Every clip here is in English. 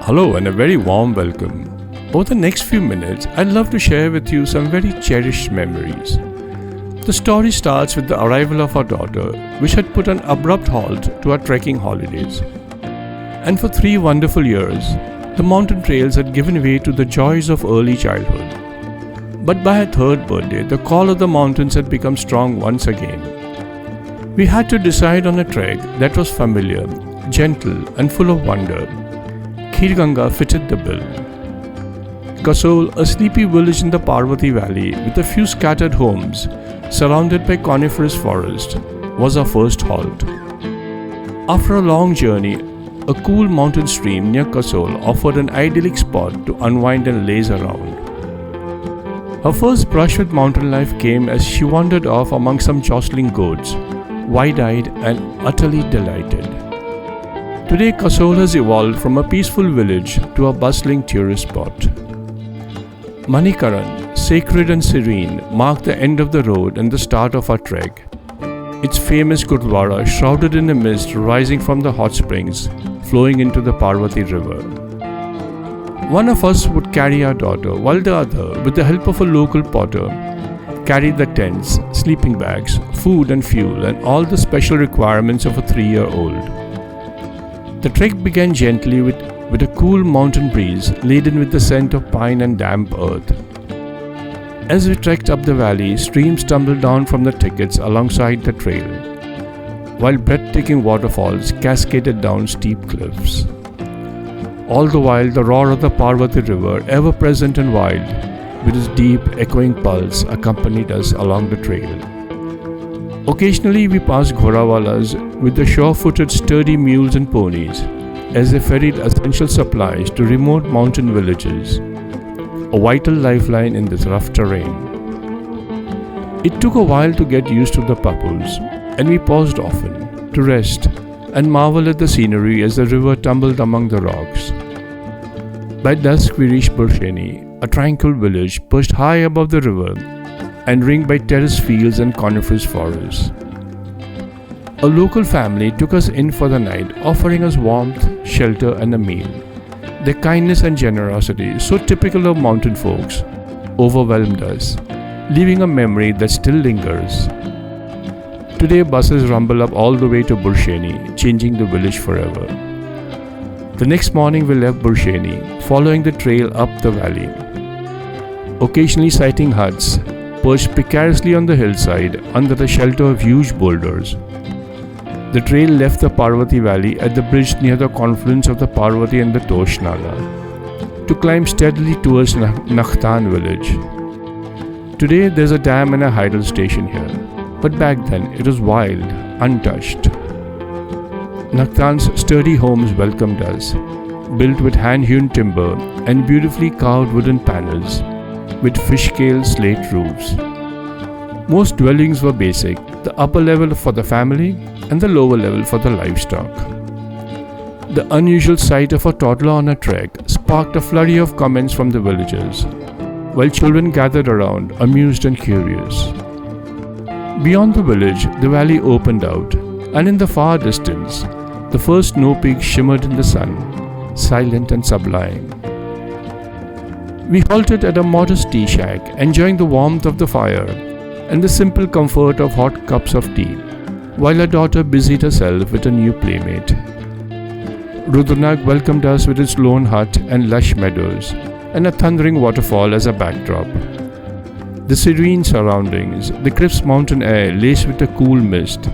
Hello and a very warm welcome. Over the next few minutes, I'd love to share with you some very cherished memories. The story starts with the arrival of our daughter, which had put an abrupt halt to our trekking holidays. And for 3 wonderful years, the mountain trails had given way to the joys of early childhood. But by her 3rd birthday, the call of the mountains had become strong once again. We had to decide on a trek that was familiar, gentle, and full of wonder. Khirganga fitted the bill. Kasol, a sleepy village in the Parvati Valley with a few scattered homes surrounded by coniferous forest, was our first halt. After a long journey, a cool mountain stream near Kasol offered an idyllic spot to unwind and laze around. Her first brush with mountain life came as she wandered off among some jostling goats, wide-eyed and utterly delighted. Today, Kasol has evolved from a peaceful village to a bustling tourist spot. Manikaran, sacred and serene, marked the end of the road and the start of our trek. Its famous Gurdwara shrouded in a mist rising from the hot springs flowing into the Parvati river. One of us would carry our daughter, while the other, with the help of a local potter, carried the tents, sleeping bags, food and fuel, and all the special requirements of a 3-year-old. The trek began gently with a cool mountain breeze laden with the scent of pine and damp earth. As we trekked up the valley, streams tumbled down from the thickets alongside the trail, while breathtaking waterfalls cascaded down steep cliffs. All the while, the roar of the Parvati River, ever present and wild, with its deep, echoing pulse, accompanied us along the trail. Occasionally, we passed ghorawalas with the sure-footed, sturdy mules and ponies, as they ferried essential supplies to remote mountain villages, a vital lifeline in this rough terrain. It took a while to get used to the papoose, and we paused often to rest and marvel at the scenery as the river tumbled among the rocks. By dusk, we reached Bursheni, a tranquil village perched high above the river and ringed by terrace fields and coniferous forests. A local family took us in for the night, offering us warmth, shelter, and a meal. Their kindness and generosity, so typical of mountain folks, overwhelmed us, leaving a memory that still lingers. Today, buses rumble up all the way to Bursheni, changing the village forever. The next morning, we left Bursheni, following the trail up the valley, occasionally sighting huts perched precariously on the hillside under the shelter of huge boulders. The trail left the Parvati Valley at the bridge near the confluence of the Parvati and the Tosh Nala, to climb steadily towards Nakhtan village. Today there's a dam and a hydel station here, but back then it was wild, untouched. Nakhtan's sturdy homes welcomed us, built with hand-hewn timber and beautifully carved wooden panels, with fish-scale slate roofs. Most dwellings were basic, the upper level for the family and the lower level for the livestock. The unusual sight of a toddler on a trek sparked a flurry of comments from the villagers, while children gathered around, amused and curious. Beyond the village, the valley opened out, and in the far distance, the first snow peaks shimmered in the sun, silent and sublime. We halted at a modest tea shack, enjoying the warmth of the fire and the simple comfort of hot cups of tea, while our daughter busied herself with a new playmate. Rudranaag welcomed us with its lone hut and lush meadows, and a thundering waterfall as a backdrop. The serene surroundings, the crisp mountain air laced with a cool mist,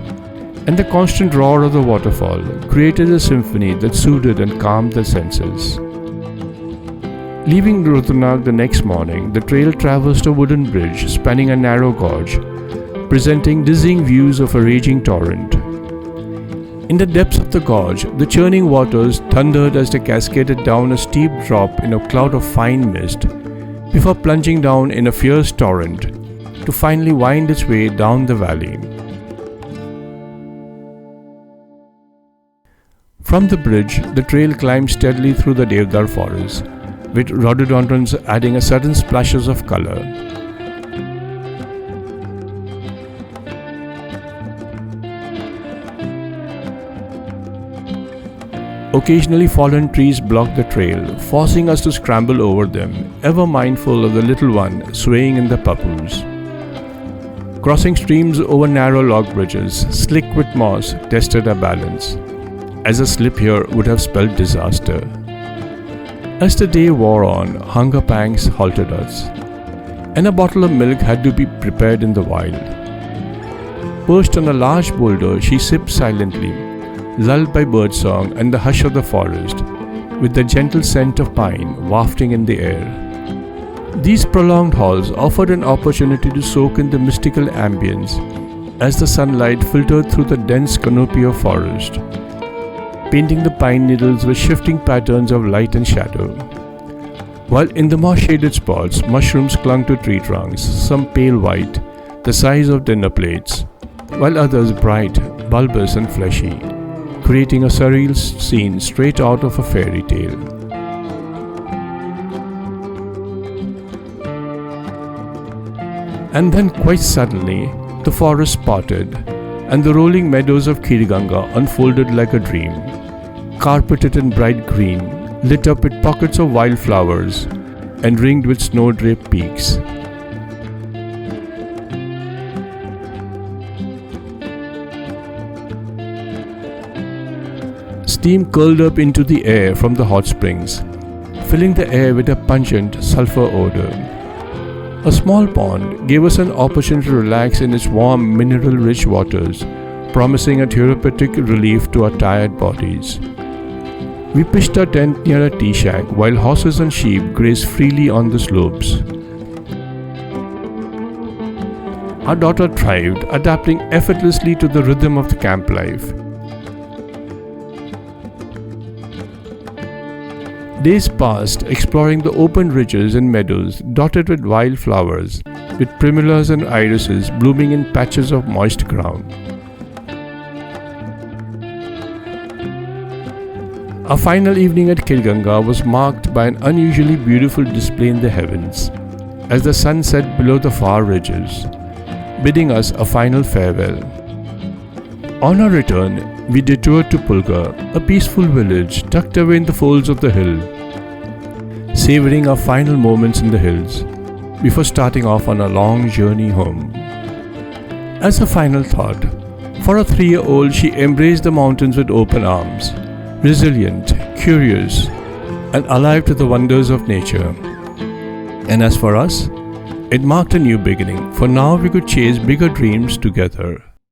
and the constant roar of the waterfall created a symphony that soothed and calmed the senses. Leaving Rudranaag the next morning, the trail traversed a wooden bridge spanning a narrow gorge, presenting dizzying views of a raging torrent. In the depths of the gorge, the churning waters thundered as they cascaded down a steep drop in a cloud of fine mist, before plunging down in a fierce torrent, to finally wind its way down the valley. From the bridge, the trail climbed steadily through the Devdar forest, with rhododendrons adding a sudden splashes of color. Occasionally fallen trees blocked the trail, forcing us to scramble over them, ever mindful of the little one swaying in the papoose. Crossing streams over narrow log bridges, slick with moss, tested our balance, as a slip here would have spelled disaster. As the day wore on, hunger pangs halted us, and a bottle of milk had to be prepared in the wild. Perched on a large boulder, she sipped silently, lulled by birdsong and the hush of the forest, with the gentle scent of pine wafting in the air. These prolonged hauls offered an opportunity to soak in the mystical ambience as the sunlight filtered through the dense canopy of forest, painting the pine needles with shifting patterns of light and shadow. While in the more shaded spots, mushrooms clung to tree trunks, some pale white, the size of dinner plates, while others bright, bulbous and fleshy, creating a surreal scene straight out of a fairy tale. And then quite suddenly, the forest parted, and the rolling meadows of Khirganga unfolded like a dream, carpeted in bright green, lit up with pockets of wildflowers, and ringed with snow-draped peaks. Steam curled up into the air from the hot springs, filling the air with a pungent sulfur odor. A small pond gave us an opportunity to relax in its warm, mineral-rich waters, promising a therapeutic relief to our tired bodies. We pitched our tent near a tea shack while horses and sheep grazed freely on the slopes. Our daughter thrived, adapting effortlessly to the rhythm of the camp life. Days passed exploring the open ridges and meadows dotted with wildflowers, with primulas and irises blooming in patches of moist ground. Our final evening at Khirganga was marked by an unusually beautiful display in the heavens, as the sun set below the far ridges, bidding us a final farewell. On our return, we detoured to Pulga, a peaceful village tucked away in the folds of the hill, savoring our final moments in the hills before starting off on a long journey home. As a final thought, for a 3-year-old, she embraced the mountains with open arms, resilient, curious, and alive to the wonders of nature. And as for us, it marked a new beginning, for now we could chase bigger dreams together.